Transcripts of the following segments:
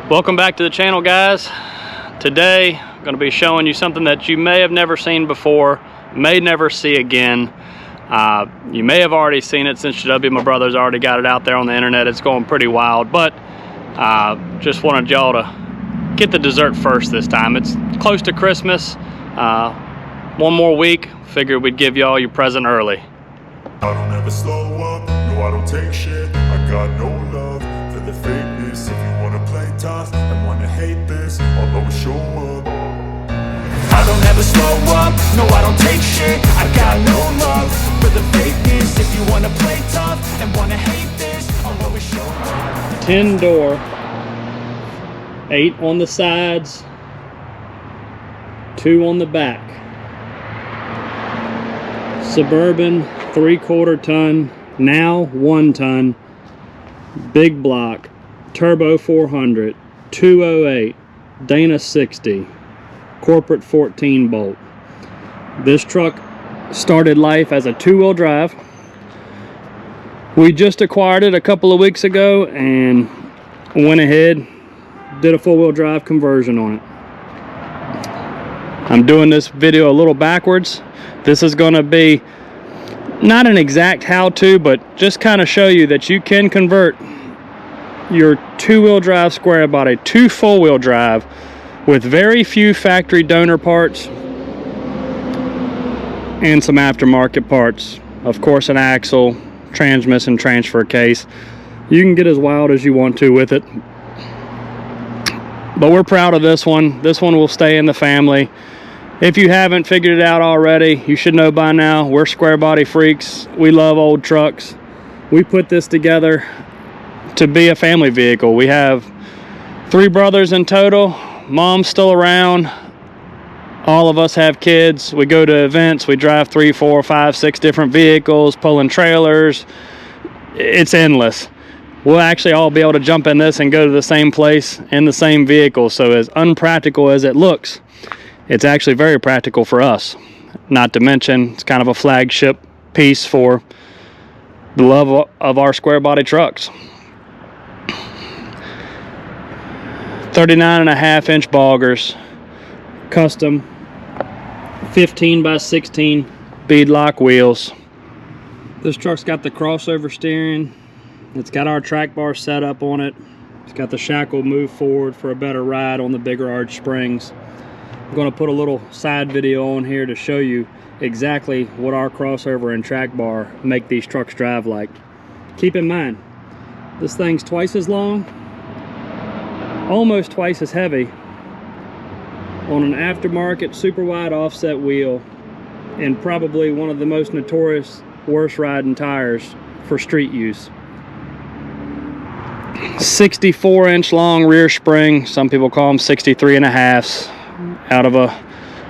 Welcome back to the channel, guys. Today I'm going to be showing you something that you may have never seen before, may never see again. You may have already seen it since W, my brother's already got it out there on the internet. It's going pretty wild, but just wanted y'all to get the dessert first this time. It's close to Christmas. One more week, figured we'd give y'all your present early. I don't ever slow up, no I don't take shit. I got no love for the fakeness. If you wanna play tough and wanna hate this, I'll always show up. I don't ever slow up, no I don't take shit. I got no love for the fakeness. If you wanna play tough and wanna hate this, I'll always show up. 10 door, 8 on the sides, 2 on the back. Suburban 3/4 ton, now 1 ton, big block, turbo 400, 208, Dana 60, corporate 14 bolt. This truck started life as a 2-wheel drive. We just acquired it a couple of weeks ago and went ahead, did a 4-wheel drive conversion on it. I'm doing this video a little backwards. This is going to be not an exact how-to, but just kind of show you that you can convert your 2-wheel drive Squarebody to 4-wheel drive with very few factory donor parts and some aftermarket parts. Of course, an axle, transmission, transfer case. You can get as wild as you want to with it. But we're proud of this one. This one will stay in the family. If you haven't figured it out already, you should know by now, we're Squarebody freaks. We love old trucks. We put this together to be a family vehicle. We have 3 brothers in total. Mom's still around. All of us have kids. We go to events. We drive 3, 4, 5, 6 different vehicles, pulling trailers. It's endless. We'll actually all be able to jump in this and go to the same place in the same vehicle. So as unpractical as it looks, it's actually very practical for us. Not to mention, it's kind of a flagship piece for the love of our Squarebody trucks. 39.5-inch boggers, custom 15 by 16 beadlock wheels. This truck's got the crossover steering. It's got our track bar set up on it. It's got the Shackle move forward for a better ride on the bigger arch springs. I'm going to put a little side video on here to show you exactly what our crossover and track bar make these trucks drive like. Keep in mind, this thing's twice as long, almost twice as heavy, on an aftermarket super wide offset wheel, and probably one of the most notorious worst riding tires for street use. 64-inch long rear spring, some people call them 63.5s, out of a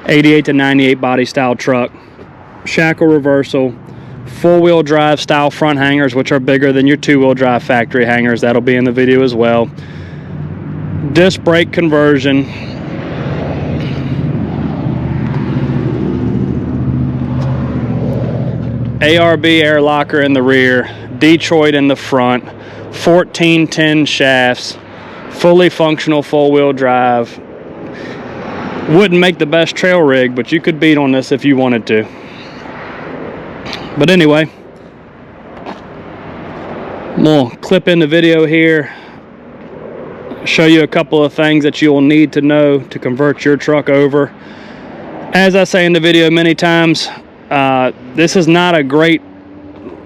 88 to 98 body style truck. Shackle reversal, 4-wheel drive style front hangers, which are bigger than your 2-wheel drive factory hangers. That'll be in the video as well. Disc brake conversion. ARB air locker in the rear, Detroit in the front, 1410 shafts, fully functional 4-wheel drive. Wouldn't make the best trail rig, but you could beat on this if you wanted to. But anyway, we'll clip in the video here, show you a couple of things that you'll need to know to convert your truck over. As I say in the video many times, this is not a great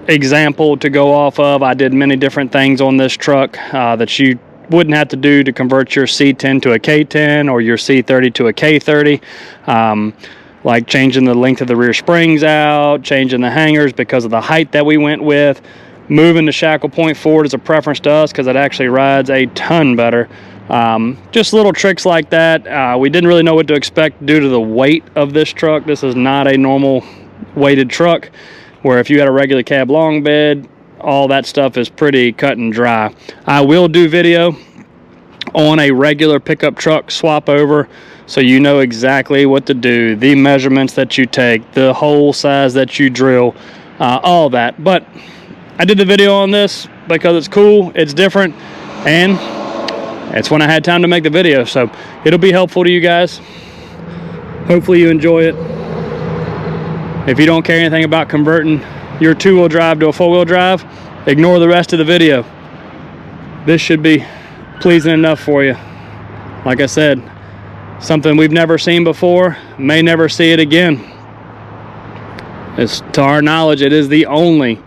example to go off of. I did many different things on this truck that you wouldn't have to do to convert your C10 to a K10 or your C30 to a K30, like changing the length of the rear springs out, changing the hangers because of the height that we went with, moving the shackle point forward is a preference to us because it actually rides a ton better. Just little tricks like that. We didn't really know what to expect due to the weight of this truck. This is not a normal weighted truck, where if you had a regular cab long bed, all that stuff is pretty cut and dry. I will do video on a regular pickup truck swap over, so you know exactly what to do, the measurements that you take, the hole size that you drill, all that. But I did the video on this because it's cool, it's different, and it's when I had time to make the video, so it'll be helpful to you guys. Hopefully you enjoy it. If you don't care anything about converting your two-wheel drive to a four-wheel drive, ignore the rest of the video. This should be pleasing enough for you. Like I said, something we've never seen before, may never see it again. It's, to our knowledge, it is the only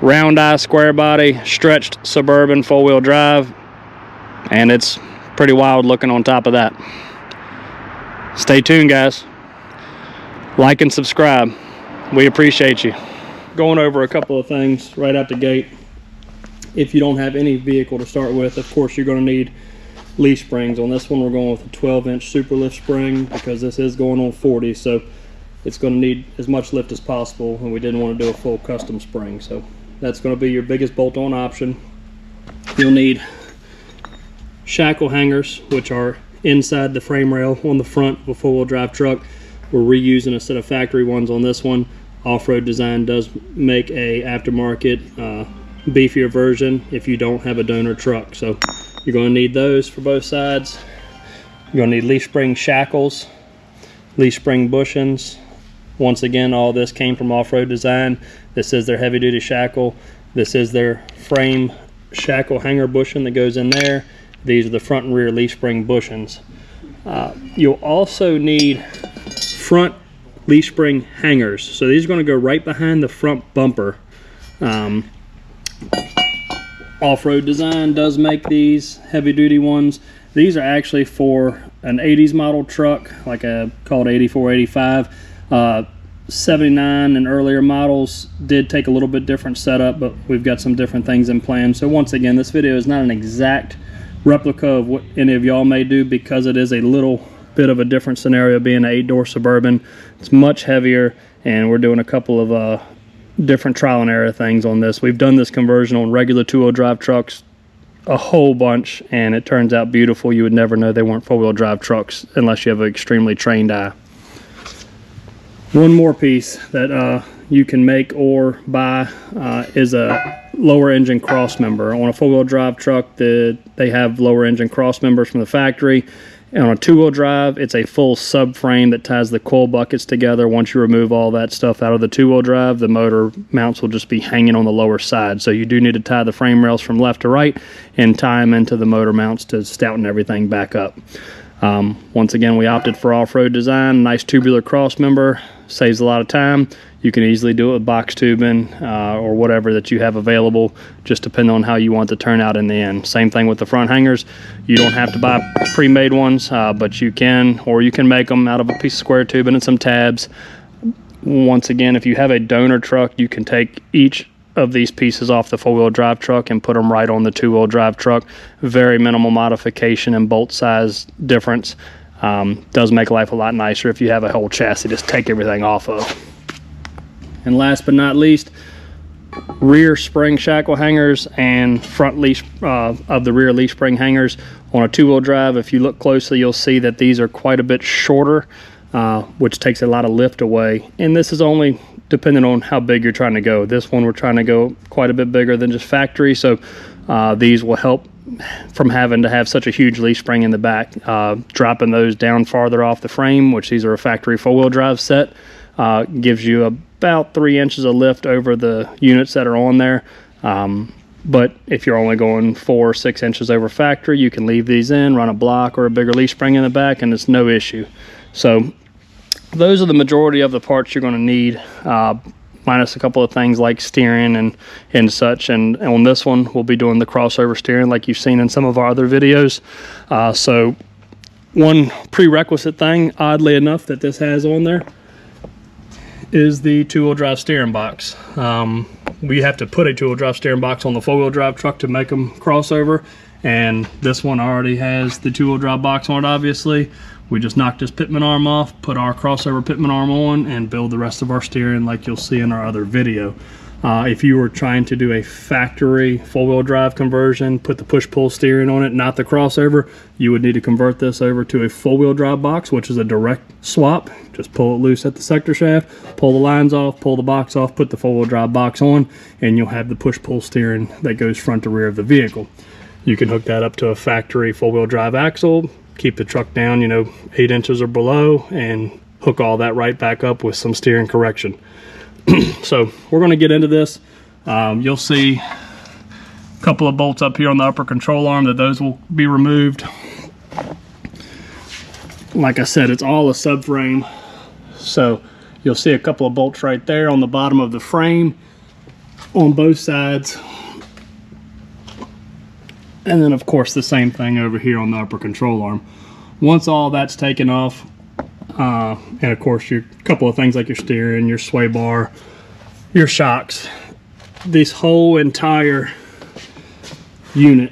round eye square body stretched Suburban four-wheel drive, and it's pretty wild looking on top of that. Stay tuned, guys. Like and subscribe. We appreciate you. Going over a couple of things right out the gate. If you don't have any vehicle to start with, of course you're going to need leaf springs. On this one we're going with a 12-inch super lift spring because this is going on 40, so it's going to need as much lift as possible, and we didn't want to do a full custom spring. So that's going to be your biggest bolt-on option. You'll need shackle hangers, which are inside the frame rail on the front of a four-wheel drive truck. We're reusing a set of factory ones on this one. Offroad Design does make a aftermarket beefier version if you don't have a donor truck. So you're going to need those for both sides. You're going to need leaf spring shackles, leaf spring bushings. Once again, all this came from Offroad Design. This is their heavy duty shackle. This is their frame shackle hanger bushing that goes in there. These are the front and rear leaf spring bushings. You'll also need front leaf spring hangers. So these are going to go right behind the front bumper. Off-Road Design does make these heavy duty ones. These are actually for an 80s model truck, like a called 84, 85. 79 and earlier models did take a little bit different setup, but we've got some different things in plan. So once again, this video is not an exact replica of what any of y'all may do, because it is a little bit of a different scenario being an 8-door Suburban. It's much heavier, and we're doing a couple of different trial and error things on this. We've done this conversion on regular two-wheel drive trucks a whole bunch, and it turns out beautiful. You would never know they weren't four-wheel drive trucks unless you have an extremely trained eye. One more piece that you can make or buy is a lower engine cross member. On a four-wheel drive truck, they have lower engine cross members from the factory. And on a two-wheel drive, it's a full subframe that ties the coil buckets together. Once you remove all that stuff out of the two-wheel drive, the motor mounts will just be hanging on the lower side. So you do need to tie the frame rails from left to right and tie them into the motor mounts to stouten everything back up. Once again, we opted for Off-Road Design. Nice tubular cross member, saves a lot of time. You can easily do it with box tubing or whatever that you have available, just depending on how you want the turnout in the end. Same thing with the front hangers. You don't have to buy pre-made ones, but you can, or you can make them out of a piece of square tubing and some tabs. Once again, if you have a donor truck, you can take each of these pieces off the four-wheel drive truck and put them right on the two-wheel drive truck. Very minimal modification and bolt size difference. Does make life a lot nicer if you have a whole chassis just take everything off of. And last but not least, rear spring shackle hangers and front leaf of the rear leaf spring hangers on a two-wheel drive. If you look closely, you'll see that these are quite a bit shorter, which takes a lot of lift away. And this is only depending on how big you're trying to go. This one we're trying to go quite a bit bigger than just factory, so these will help from having to have such a huge leaf spring in the back. Dropping those down farther off the frame, which these are a factory four-wheel drive set, gives you about 3 inches of lift over the units that are on there. But if you're only going 4 or 6 inches over factory, you can leave these in, run a block or a bigger leaf spring in the back, and it's no issue. So those are the majority of the parts you're going to need, minus a couple of things like steering and such. And on this one, we'll be doing the crossover steering like you've seen in some of our other videos. So one prerequisite thing, oddly enough, that this has on there is the two-wheel drive steering box. We have to put a two-wheel drive steering box on the four-wheel drive truck to make them crossover, and this one already has the two-wheel drive box on it. Obviously, we just knocked this pitman arm off, put our crossover pitman arm on, and build the rest of our steering like you'll see in our other video. If you were trying to do a factory four-wheel drive conversion, put the push-pull steering on it, not the crossover, you would need to convert this over to a four-wheel drive box, which is a direct swap. Just pull it loose at the sector shaft, pull the lines off, pull the box off, put the four-wheel drive box on, and you'll have the push-pull steering that goes front to rear of the vehicle. You can hook that up to a factory four-wheel drive axle, keep the truck down, you know, 8 inches or below, and hook all that right back up with some steering correction. So we're going to get into this. You'll see a couple of bolts up here on the upper control arm that those will be removed. Like I said, it's all a subframe, so you'll see a couple of bolts right there on the bottom of the frame on both sides, and then of course the same thing over here on the upper control arm. Once all that's taken off, and of course your couple of things like your steering, your sway bar, your shocks, this whole entire unit,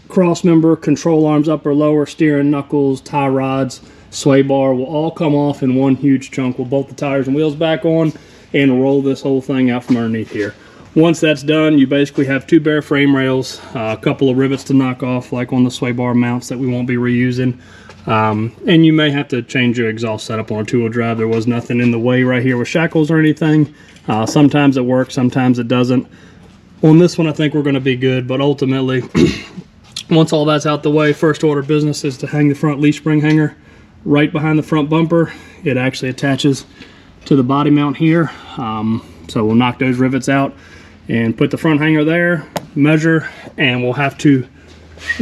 cross member, control arms, upper lower, steering knuckles, tie rods, sway bar will all come off in one huge chunk. We'll bolt the tires and wheels back on and roll this whole thing out from underneath here. Once that's done, you basically have 2 bare frame rails, a couple of rivets to knock off like on the sway bar mounts that we won't be reusing, and you may have to change your exhaust setup on a 2-wheel drive. There was nothing in the way right here with shackles or anything. Sometimes it works, sometimes it doesn't. On this one I think we're going to be good, but ultimately once all that's out the way, first order of business is to hang the front leaf spring hanger right behind the front bumper. It actually attaches to the body mount here, so we'll knock those rivets out and put the front hanger there, measure, and we'll have to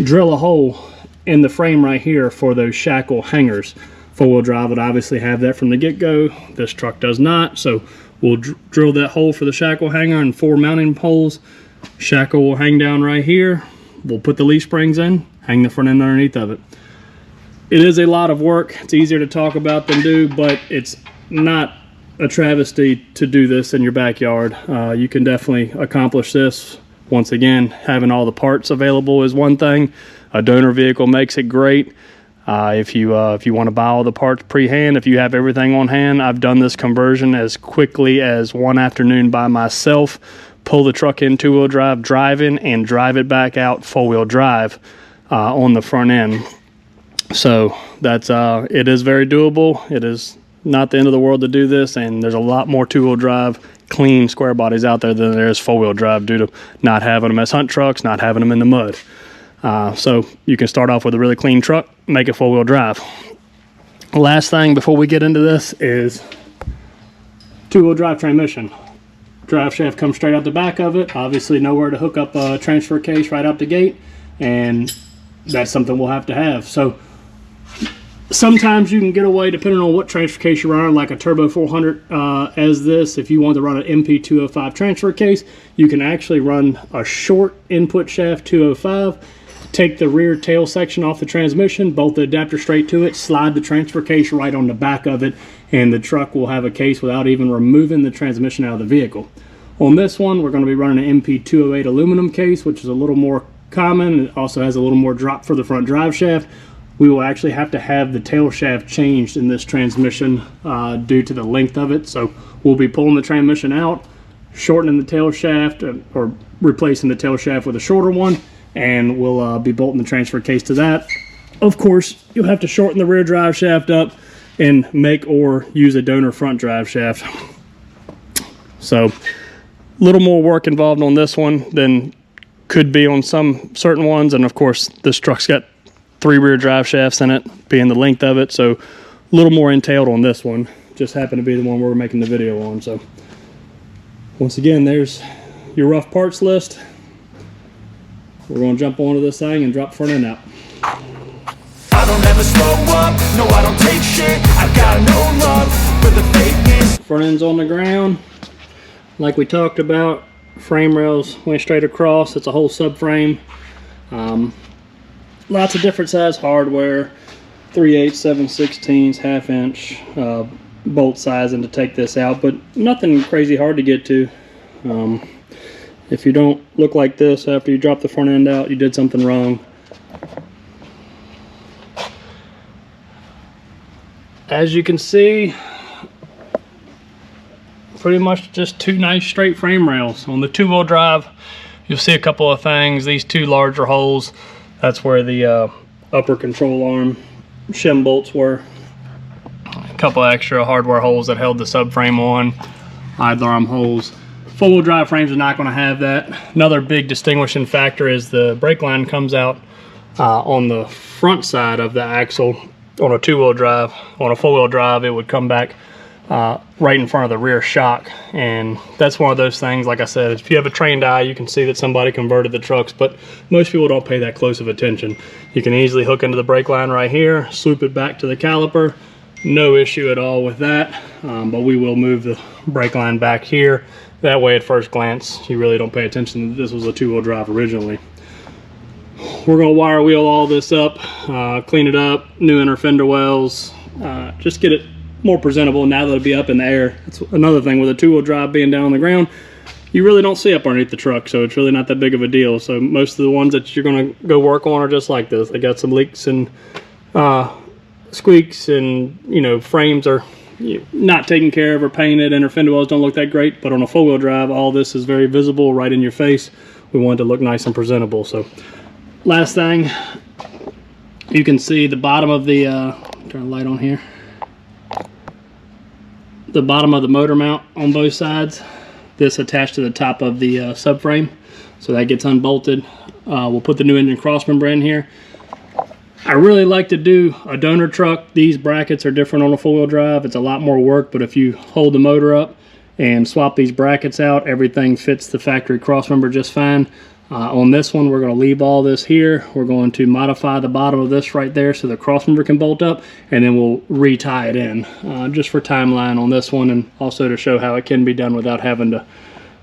drill a hole in the frame right here for those shackle hangers. Four-wheel drive would obviously have that from the get-go. This truck does not, so we'll drill that hole for the shackle hanger and 4 mounting holes. Shackle will hang down right here. We'll put the leaf springs in, hang the front end underneath of it. It is a lot of work. It's easier to talk about than do, but it's not a travesty to do this in your backyard. You can definitely accomplish this. Once again, having all the parts available is one thing. A donor vehicle makes it great. If you want to buy all the parts pre-hand, if you have everything on hand, I've done this conversion as quickly as one afternoon by myself. Pull the truck in 2-wheel drive, drive in, and drive it back out 4-wheel drive on the front end. So that's it is very doable. It is not the end of the world to do this, and there's a lot more 2-wheel drive clean square bodies out there than there is 4-wheel drive due to not having them as hunt trucks, not having them in the mud. So you can start off with a really clean truck, make it 4-wheel drive. Last thing before we get into this is 2-wheel drive transmission. Drive shaft comes straight out the back of it. Obviously nowhere to hook up a transfer case right out the gate, and that's something we'll have to have. So sometimes you can get away, depending on what transfer case you're running, like a Turbo 400 as this. If you want to run an MP205 transfer case, you can actually run a short input shaft 205, take the rear tail section off the transmission, bolt the adapter straight to it, slide the transfer case right on the back of it, and the truck will have a case without even removing the transmission out of the vehicle. On this one, we're going to be running an MP208 aluminum case, which is a little more common. It also has a little more drop for the front drive shaft. We will actually have to have the tail shaft changed in this transmission due to the length of it. So we'll be pulling the transmission out, shortening the tail shaft, or replacing the tail shaft with a shorter one, and we'll be bolting the transfer case to that. Of course, you'll have to shorten the rear drive shaft up and make or use a donor front drive shaft. So a little more work involved on this one than could be on some certain ones, and of course this truck's got 3 rear drive shafts in it, being the length of it, so a little more entailed on this one. Just happened to be the one we're making the video on. So once again, there's your rough parts list. We're going to jump onto this thing and drop front end out. I don't ever slow up, no I don't take shit. I've got no love for the fakeness. Front end's on the ground. Like we talked about, frame rails went straight across. It's a whole subframe. Lots of different size hardware, 3/8, 7/16, ½ inch bolt sizing to take this out, but nothing crazy hard to get to. If you don't look like this after you drop the front end out, you did something wrong. As you can see, pretty much just 2 nice straight frame rails. On the 2-wheel drive, you'll see a couple of things. These 2 larger holes, that's where the upper control arm shim bolts were. A couple extra hardware holes that held the subframe on, idler arm holes. Four-wheel drive frames are not going to have that. Another big distinguishing factor is the brake line comes out on the front side of the axle on a two-wheel drive. On a four-wheel drive, it would come back right in front of the rear shock, and that's one of those things. Like I said, if you have a trained eye, you can see that somebody converted the trucks, but most people don't pay that close of attention. You can easily hook into the brake line right here, swoop it back to the caliper, no issue at all with that. But we will move the brake line back here. That way, at first glance, you really don't pay attention that this was a two-wheel drive originally. We're going to wire wheel all this up, clean it up, new inner fender wells, just get it more presentable now that it'll be up in the air. That's another thing with a two-wheel drive being down on the ground. You really don't see up underneath the truck, so it's really not that big of a deal. So most of the ones that you're going to go work on are just like this. They got some leaks and squeaks, and you know, frames are not taken care of or painted, and our fender wells don't look that great. But on a four-wheel drive, all this is very visible, right in your face. We want it to look nice and presentable. So last thing, you can see the bottom of the turn the light on here. The bottom of the motor mount on both sides. This attached to the top of the subframe, so that gets unbolted. We'll put the new engine crossmember in here. I really like to do a donor truck. These brackets are different on a four-wheel drive. It's a lot more work, but if you hold the motor up and swap these brackets out, everything fits the factory crossmember just fine. On this one, we're going to leave all this here. We're going to modify the bottom of this right there so the crossmember can bolt up, and then we'll retie it in, just for timeline on this one, and also to show how it can be done without having to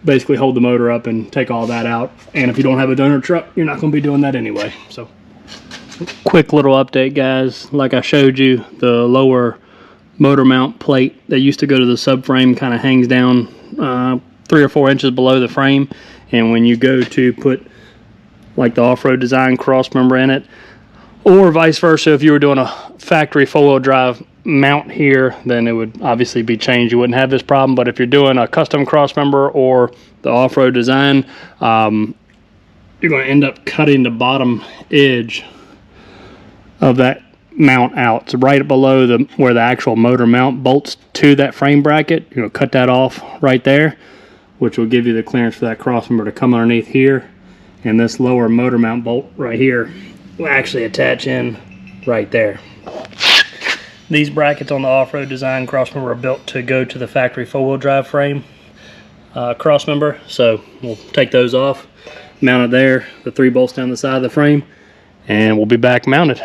basically hold the motor up and take all that out. And if you don't have a donor truck, you're not going to be doing that anyway. So quick little update, guys. Like I showed you, the lower motor mount plate that used to go to the subframe kind of hangs down 3 or 4 inches below the frame. And when you go to put like the off-road design crossmember in it, or vice versa, if you were doing a factory four-wheel drive mount here, then it would obviously be changed. You wouldn't have this problem. But if you're doing a custom crossmember or the off-road design, you're going to end up cutting the bottom edge of that mount out. It's right below where the actual motor mount bolts to that frame bracket. You're going to cut that off right there, which will give you the clearance for that crossmember to come underneath here. And this lower motor mount bolt right here will actually attach in right there. These brackets on the off-road design crossmember are built to go to the factory four-wheel drive frame crossmember. So we'll take those off, mount it there, the 3 bolts down the side of the frame, and we'll be back mounted.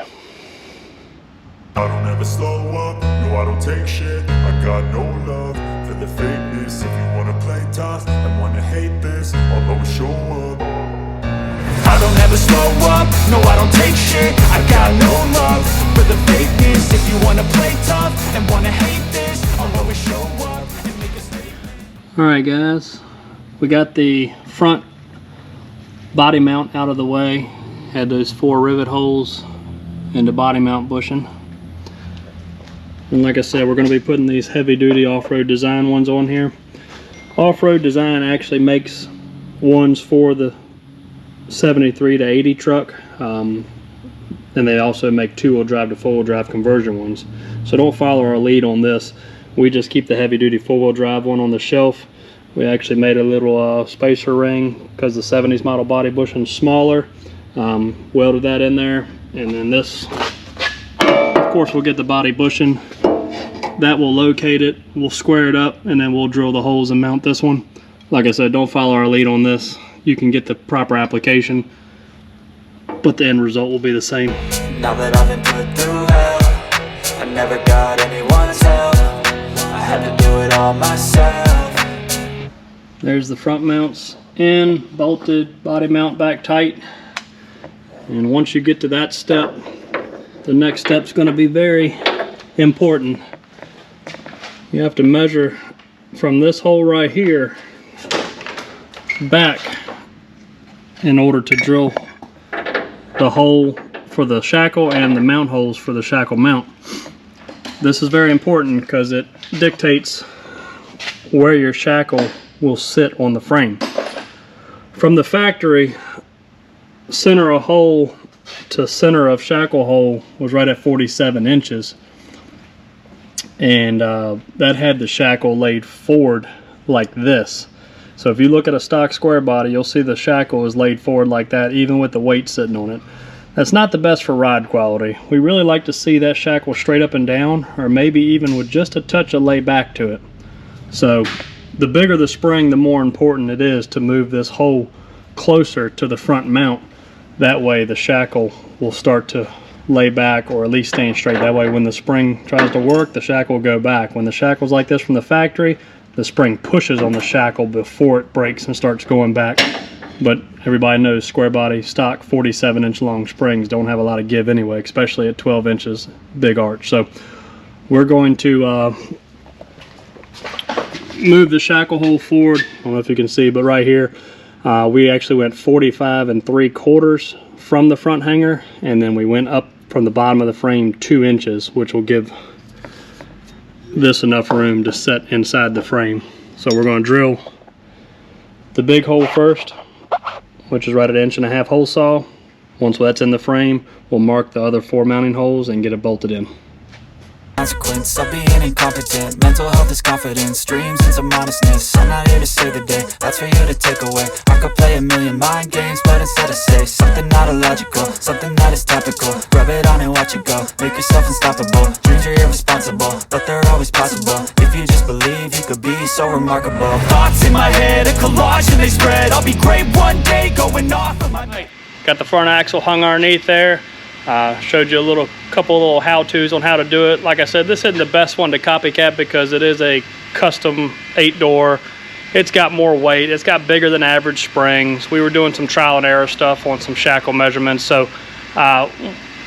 I don't ever slow up, no I don't take shit. I got no love for the fakeness. If you wanna play tough and wanna hate this, I'll always show up. I don't ever slow up, no I don't take shit. I got no love for the fakeness. If you wanna play tough and wanna hate this, I'll always show up and make a statement. Alright guys, we got the front body mount out of the way. Had those 4 rivet holes in the body mount bushing. And like I said, we're going to be putting these heavy duty off-road design ones on here. Off-road design actually makes ones for the 73 to 80 truck, and they also make 2-wheel drive to 4-wheel drive conversion ones. So don't follow our lead on this. We just keep the heavy duty 4-wheel drive one on the shelf. We actually made a little spacer ring because the 70s model body bushing is smaller. Welded that in there, and then this, of course, we'll get the body bushing. That will locate it, we'll square it up, and then we'll drill the holes and mount this one. Like I said, don't follow our lead on this. You can get the proper application, but the end result will be the same. Now that I've been put through hell, I never got anyone's help. I had to do it all myself. There's the front mounts in, bolted, body mount back tight. And once you get to that step, the next step's going to be very important. You have to measure from this hole right here back in order to drill the hole for the shackle and the mount holes for the shackle mount. This is very important because it dictates where your shackle will sit on the frame. From the factory, center of hole to center of shackle hole was right at 47 inches. And that had the shackle laid forward like this. So if you look at a stock square body, you'll see the shackle is laid forward like that, even with the weight sitting on it. That's not the best for ride quality. We really like to see that shackle straight up and down, or maybe even with just a touch of lay back to it. So the bigger the spring, the more important it is to move this hole closer to the front mount. That way the shackle will start to lay back, or at least stand straight. That way when the spring tries to work, the shackle will go back. When the shackle's like this from the factory, the spring pushes on the shackle before it breaks and starts going back. But everybody knows square body stock 47-inch long springs don't have a lot of give anyway, especially at 12 inches big arch. So we're going to move the shackle hole forward. I don't know if you can see, but right here we actually went 45 3/4 from the front hanger, and then we went up from the bottom of the frame 2 inches, which will give this enough room to set inside the frame. So we're going to drill the big hole first, which is right at 1.5 inch hole saw. Once that's in the frame, we'll mark the other 4 mounting holes and get it bolted in. Consequence of being incompetent. Mental health is confidence, dreams and some honestness. I'm not here to save the day, that's for you to take away. I could play a million mind games, but instead I say something not illogical, something that is topical. Rub it on and watch it go, make yourself unstoppable. Dreams are irresponsible, but they're always possible. If you just believe, you could be so remarkable. Thoughts in my head, a collage and they spread. I'll be great one day, going off of my mate. Got the front axle hung underneath there. Showed you a couple of little how-tos on how to do it. Like I said, this isn't the best one to copycat because it is a custom 8-door. It's got more weight. It's got bigger than average springs. We were doing some trial and error stuff on some shackle measurements. So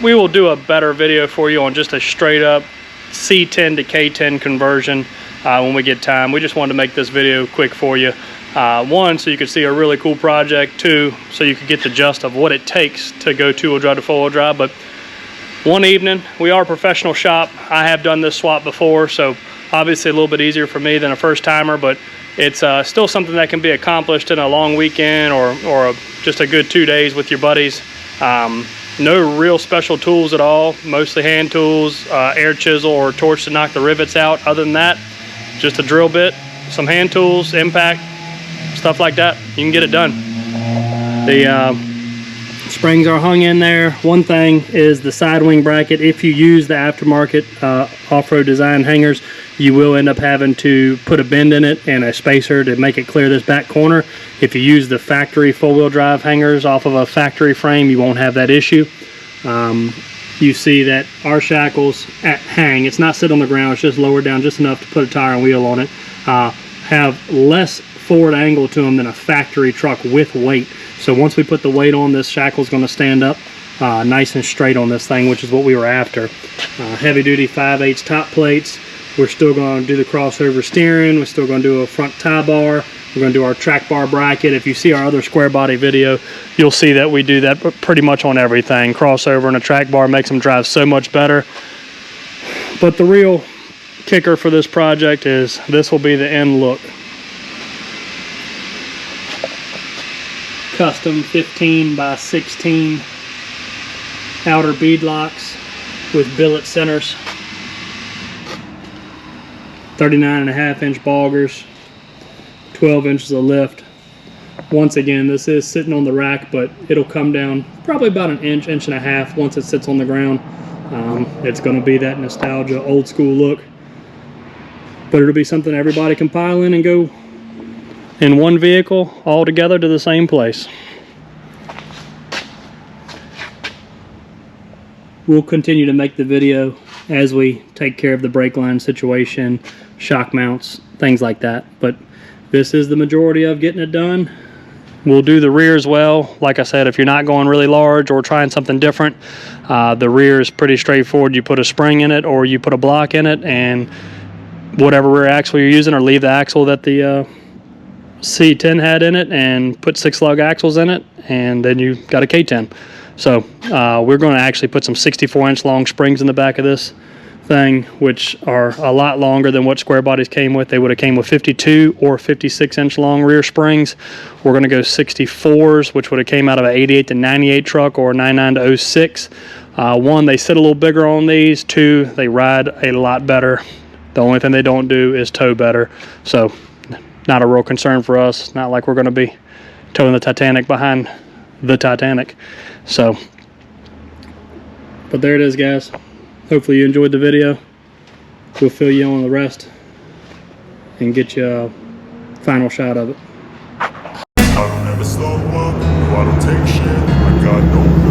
we will do a better video for you on just a straight up C10 to K10 conversion when we get time. We just wanted to make this video quick for you. One, so you could see a really cool project. Two, so you could get the gist of what it takes to go 2-wheel drive to 4-wheel drive. But one evening, we are a professional shop. I have done this swap before, so obviously a little bit easier for me than a first timer, but it's still something that can be accomplished in a long weekend or just a good 2 days with your buddies. No real special tools at all, mostly hand tools, air chisel or torch to knock the rivets out. Other than that, just a drill bit, some hand tools, impact, stuff like that, you can get it done. The springs are hung in there. One thing is the side wing bracket. If you use the aftermarket off-road design hangers, you will end up having to put a bend in it and a spacer to make it clear this back corner. If you use the factory 4-wheel drive hangers off of a factory frame, you won't have that issue. You see that our shackles hang. It's not sit on the ground, it's just lowered down just enough to put a tire and wheel on it. Have less forward angle to them than a factory truck with weight. So once we put the weight on, this shackle is going to stand up nice and straight on this thing, which is what we were after. Heavy duty 5/8 top plates. We're still going to do the crossover steering. We're still going to do a front tie bar. We're going to do our track bar bracket. If you see our other square body video, you'll see that we do that pretty much on everything. Crossover and a track bar makes them drive so much better. But the real kicker for this project is this will be the end look. Custom 15 by 16 outer bead locks with billet centers, 39.5 inch boggers, 12 inches of lift. Once again, this is sitting on the rack, but it'll come down probably about an inch, 1.5 inches once it sits on the ground. It's going to be that nostalgia, old school look, but it'll be something everybody can pile in and go in one vehicle all together to the same place. We'll continue to make the video as we take care of the brake line situation, shock mounts, things like that. But this is the majority of getting it done. We'll do the rear as well. Like I said, if you're not going really large or trying something different, the rear is pretty straightforward. You put a spring in it or you put a block in it, and whatever rear axle you're using, or leave the axle that the C10 had in it and put 6 lug axles in it, and then you got a K10. So we're going to actually put some 64-inch long springs in the back of this thing, which are a lot longer than what square bodies came with. They would have came with 52 or 56-inch long rear springs. We're going to go 64s, which would have came out of an 88 to 98 truck or 99 to 06. One, they sit a little bigger on these. Two, they ride a lot better. The only thing they don't do is tow better. So not a real concern for us. Not like we're going to be towing the Titanic behind the Titanic. So, but there it is, guys. Hopefully you enjoyed the video. We'll fill you in on the rest and get you a final shot of it. I don't ever slow up, no I don't take shit, I got no